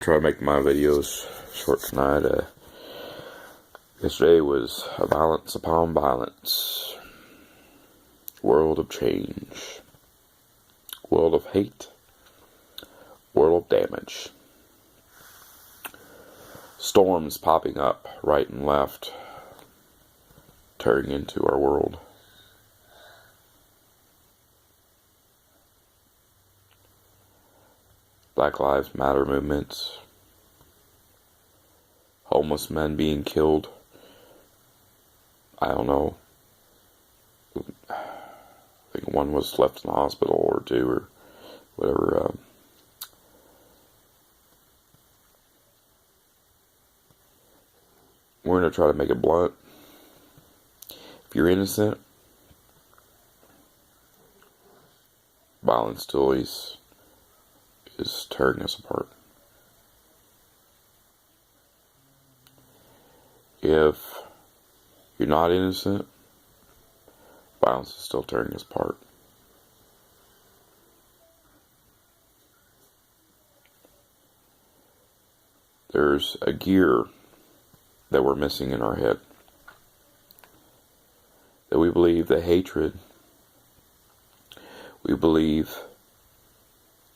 try to make my videos short tonight. Yesterday was a violence upon violence. World of change. World of hate. World of damage. Storms popping up right and left, tearing into our world. Black Lives Matter movements. Homeless men being killed. I don't know. I think one was left in the hospital or two or whatever. We're going to try to make it blunt. If you're innocent, violence still is tearing us apart. If you're not innocent, violence is still tearing us apart. There's a gear that we're missing in our head. That we believe the hatred, we believe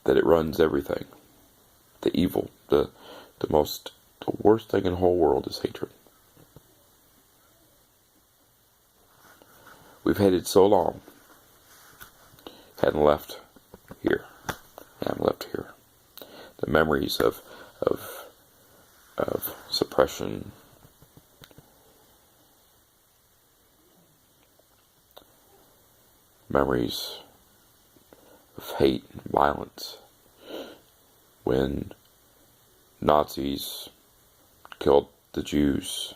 that it runs everything. The evil, the worst thing in the whole world is hatred. We've hated so long, hadn't left here. The memories of suppression, memories of hate and violence. When Nazis killed the Jews,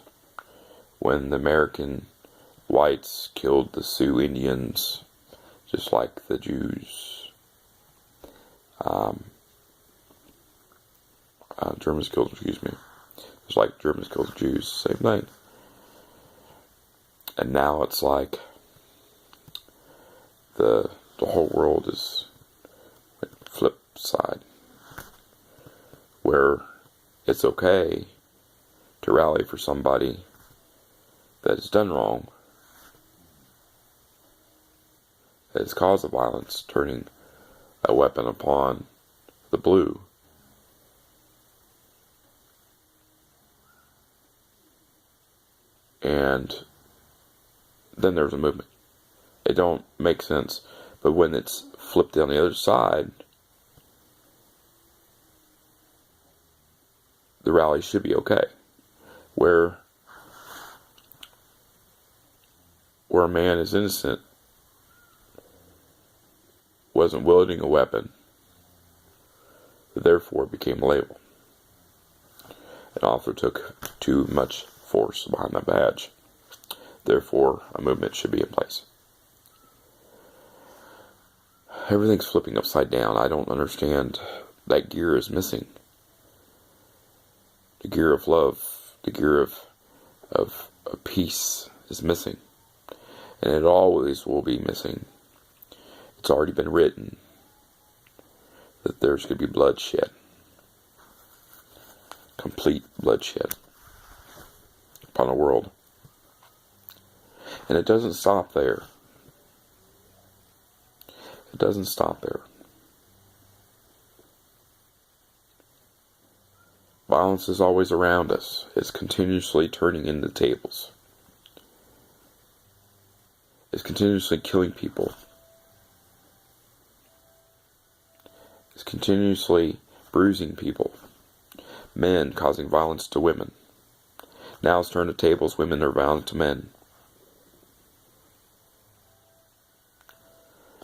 when the American whites killed the Sioux Indians, just like the Jews. Germans killed, just like Germans killed the Jews, same thing. And now it's like the whole world is flip side, where it's okay to rally for somebody that has done wrong, that has caused the violence, turning a weapon upon the blue. And then there's a movement. It don't make sense. But when it's flipped on the other side, the rally should be okay. Where a man is innocent, wasn't wielding a weapon, therefore became a label. An author took too much force behind that badge. Therefore, a movement should be in place. Everything's flipping upside down. I don't understand. That gear is missing. The gear of love, the gear of peace is missing. And it always will be missing. It's already been written that there's going to be bloodshed. Complete bloodshed upon the world. And it doesn't stop there. It doesn't stop there. Violence is always around us. It's continuously turning in the tables. It's continuously killing people. It's continuously bruising people. Men causing violence to women. Now it's turned to tables. Women are violent to men.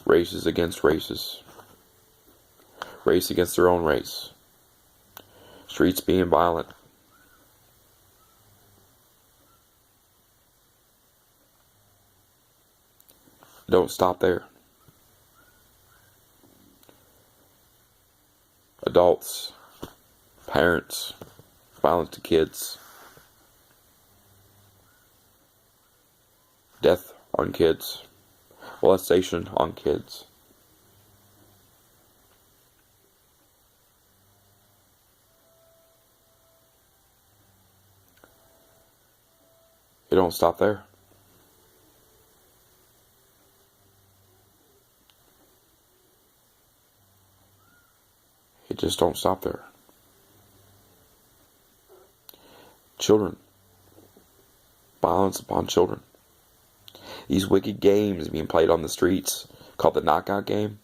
Races against races. Race against their own race. Streets being violent. Don't stop there. Adults, parents, violence to kids. Death on kids. Molestation on kids. It don't stop there. It just don't stop there. Children. Violence upon children. These wicked games being played on the streets called the knockout game.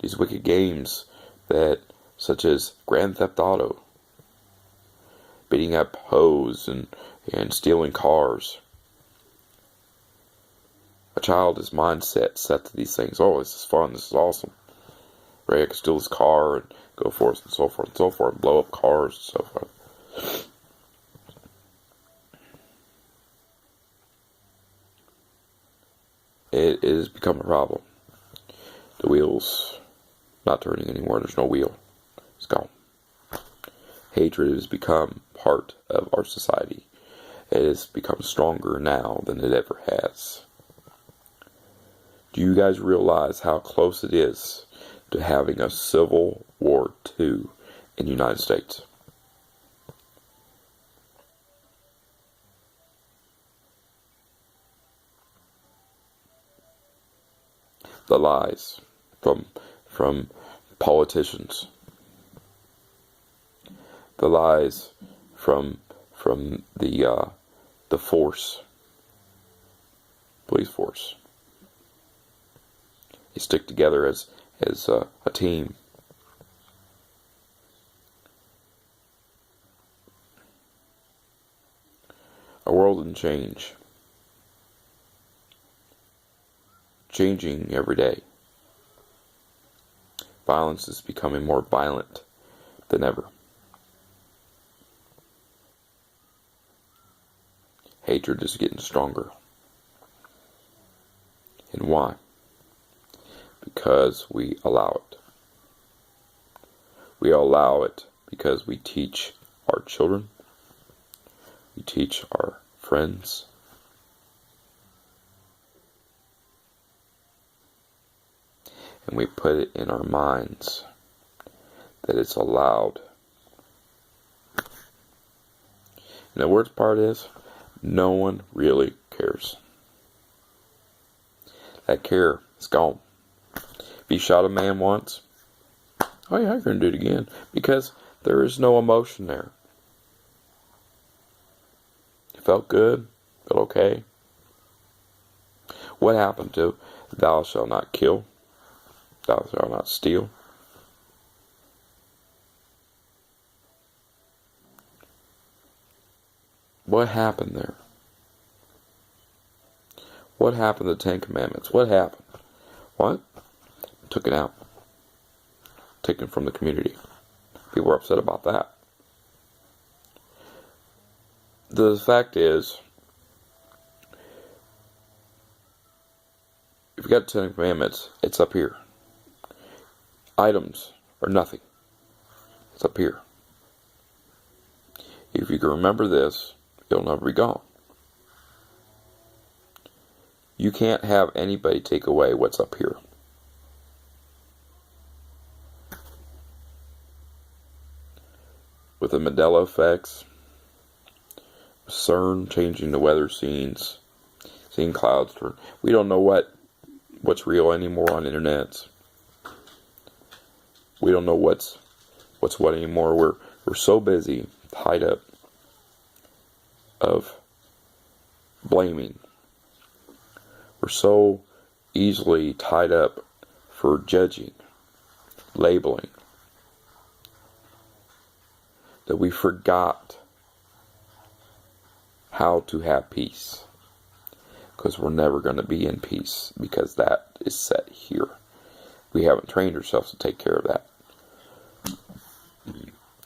These wicked games that, such as Grand Theft Auto, beating up hoes and stealing cars. A child's mindset set to these things. Oh, this is fun. This is awesome. Right? I can steal this car and go forth and so forth and so forth and blow up cars and so forth. It has become a problem. The wheel's not turning anymore. There's no wheel. It's gone. Hatred has become part of our society. It has become stronger now than it ever has. Do you guys realize how close it is to having a Civil War II in the United States? The lies from politicians. The lies from the force, police force. They stick together as a team. Our world in change. Changing every day. Violence is becoming more violent than ever. Hatred is getting stronger. And why? Because we allow it. We allow it because we teach our children. We teach our friends. And we put it in our minds that it's allowed. And the worst part is, no one really cares. That care is gone. If you shot a man once, oh yeah, you're going to do it again. Because there is no emotion there. It felt good, felt okay. What happened to thou shalt not kill? Thou shalt not steal? What happened there? What happened to the Ten Commandments? What happened? What? Took it out. Taken from the community. People were upset about that. The fact is, if you got the Ten Commandments, it's up here. Items are nothing. It's up here. If you can remember this, it'll never be gone. You can't have anybody take away what's up here. With the Mandela effects, CERN changing the weather scenes, seeing clouds turn. We don't know what's real anymore on internets. We don't know what's what anymore. We're so busy, tied up of blaming. We're so easily tied up for judging, labeling, that we forgot how to have peace. Because we're never going to be in peace, because that is set here. We haven't trained ourselves to take care of that.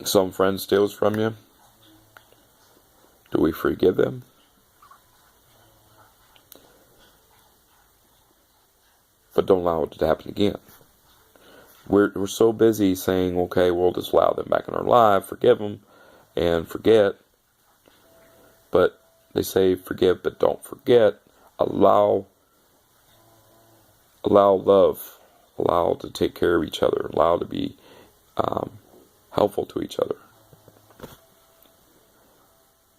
Some friend steals from you. Do we forgive them? But don't allow it to happen again. We're so busy saying, okay, we'll just allow them back in our life, forgive them, and forget. But they say forgive, but don't forget. Allow love. Allow to take care of each other. Allow to be helpful to each other.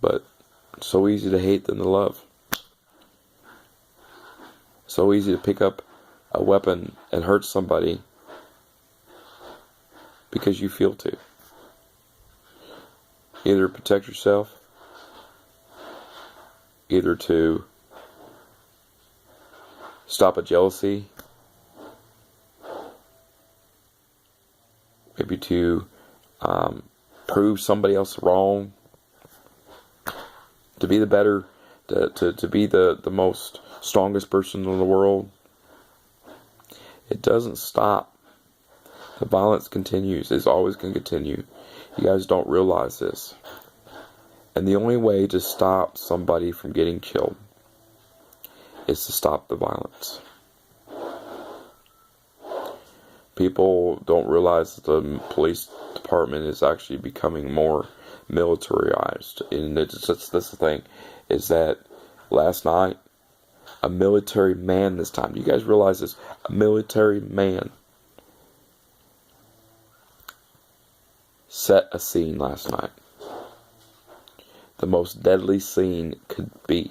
But it's so easy to hate than to love. So easy to pick up a weapon and hurt somebody because you feel to. Either protect yourself, either to stop a jealousy, maybe to prove somebody else wrong, to be the better, to be the most strongest person in the world. It doesn't stop. The violence continues. It's always going to continue. You guys don't realize this. And the only way to stop somebody from getting killed is to stop the violence. People don't realize that the police department is actually becoming more militarized. And that's the thing, is that last night, a military man this time, do you guys realize this? A military man set a scene last night. The most deadly scene could be.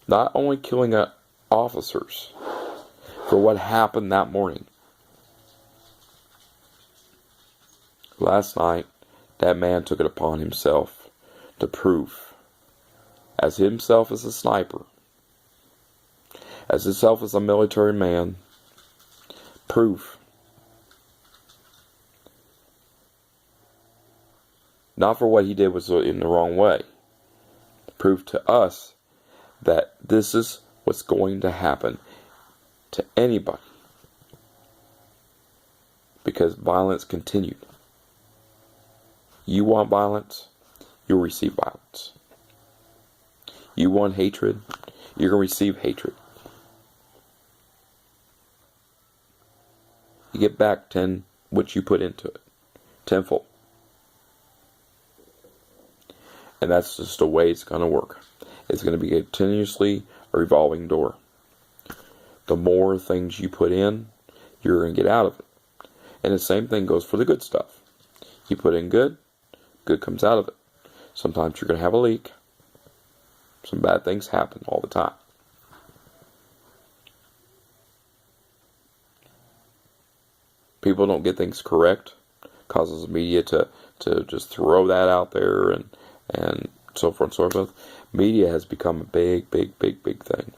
Not only killing officers for what happened that morning. Last night, that man took it upon himself to prove, as himself as a sniper, as himself as a military man, prove, not for what he did was in the wrong way, prove to us that this is what's going to happen to anybody, because violence continued. You want violence, you'll receive violence. You want hatred, you're going to receive hatred. You get back what you put into it, tenfold. And that's just the way it's going to work. It's going to be continuously a revolving door. The more things you put in, you're going to get out of it. And the same thing goes for the good stuff. You put in good, good comes out of it. Sometimes you're going to have a leak. Some bad things happen all the time. People don't get things correct. Causes the media to just throw that out there and so forth and so forth. Media has become a big thing.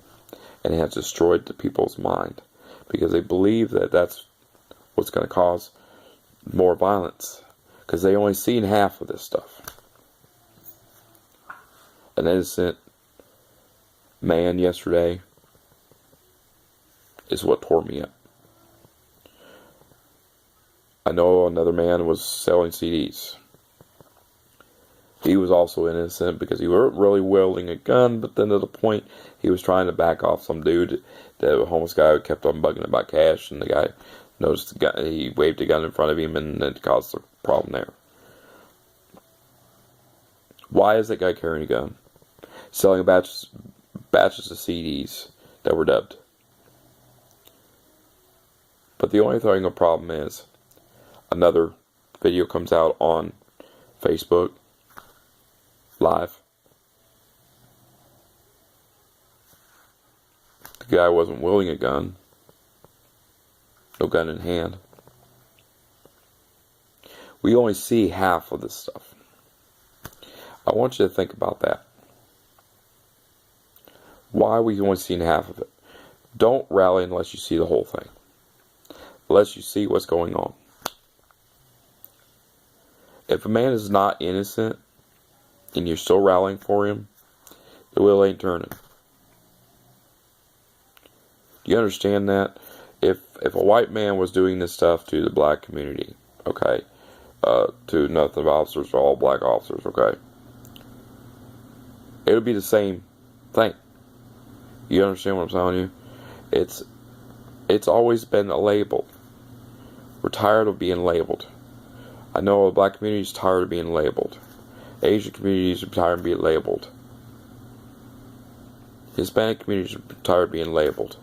And it has destroyed the people's mind. Because they believe that that's what's going to cause more violence. Because they only seen half of this stuff. An innocent man yesterday is what tore me up. I know another man was selling CDs. He was also innocent because he wasn't really wielding a gun, but then to the point he was trying to back off some dude, the homeless guy who kept on bugging about cash, and the guy noticed the guy, he waved a gun in front of him, and it caused a problem there. Why is that guy carrying a gun? Selling batches of CDs that were dubbed. But the only thing, the problem is, another video comes out on Facebook Live. The guy wasn't wielding a gun. No gun in hand. We only see half of this stuff. I want you to think about that. Why are we only seeing half of it? Don't rally unless you see the whole thing. Unless you see what's going on. If a man is not innocent, and you're still rallying for him, the wheel ain't turning. Do you understand that? If a white man was doing this stuff to the black community, okay, to nothing of officers, or all black officers, okay, it would be the same thing. You understand what I'm telling you? It's always been a label. We're tired of being labeled. I know the black community is tired of being labeled. Asian communities are tired of being labeled. Hispanic communities are tired of being labeled.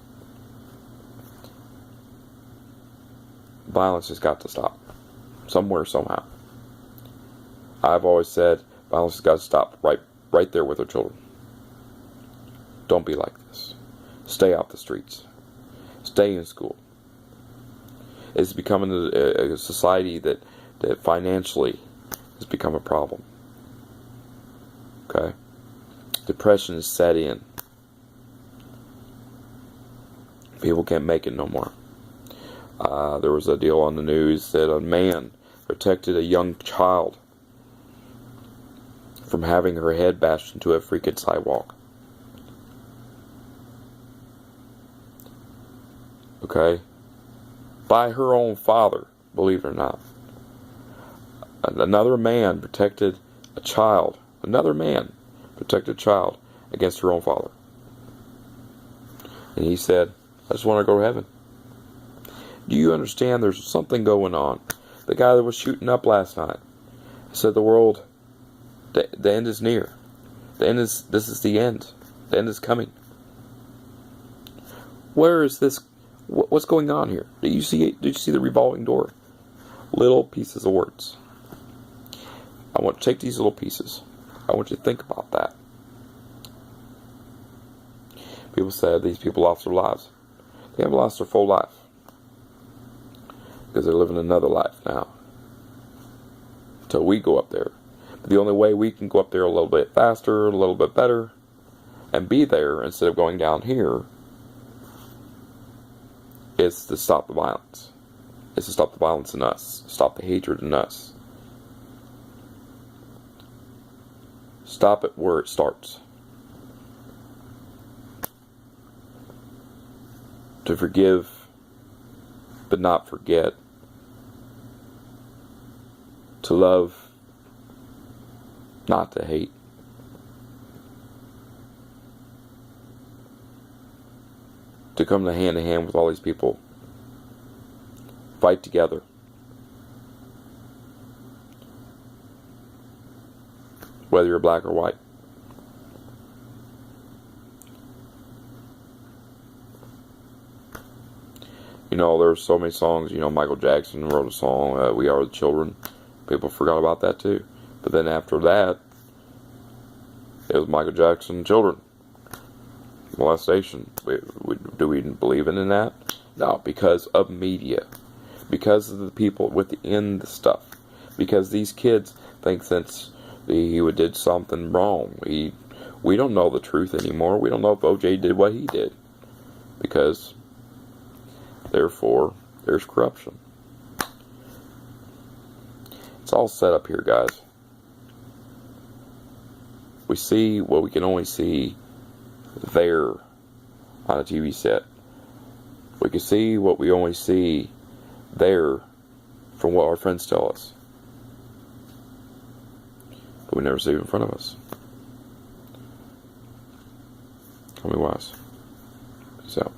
Violence has got to stop. Somewhere, somehow. I've always said, Violence has got to stop right there with our children. Don't be like this. Stay off the streets. Stay in school. It's becoming a society that financially has become a problem. Okay? Depression is set in. People can't make it no more. There was a deal on the news that a man protected a young child from having her head bashed into a freaking sidewalk. Okay? By her own father, believe it or not. Another man protected a child. Another man protected a child against her own father. And he said, I just want to go to heaven. Do you understand there's something going on? The guy that was shooting up last night said the world, the end is near. This is the end. The end is coming. Where is this? What's going on here? Did you see the revolving door? Little pieces of words. I want to take these little pieces. I want you to think about that. People said these people lost their lives. They haven't lost their full life. Because they're living another life now. Until we go up there. But the only way we can go up there a little bit faster, a little bit better, and be there instead of going down here, is to stop the violence. It's to stop the violence in us. Stop the hatred in us. Stop it where it starts. To forgive, but not forget. To love, not to hate. To come hand to hand with all these people. Fight together. Whether you're black or white. You know, there's so many songs. You know, Michael Jackson wrote a song, We Are the Children. People forgot about that too. But then after that, it was Michael Jackson, Children. Molestation. Do we believe in that? No, because of media. Because of the people within the stuff. Because these kids think since he did something wrong. We don't know the truth anymore. We don't know if OJ did what he did. Because, therefore, there's corruption. It's all set up here, guys. We see what we can only see there on a TV set. We can see what we only see there from what our friends tell us. But we never see it in front of us. Tell me wise. Peace out.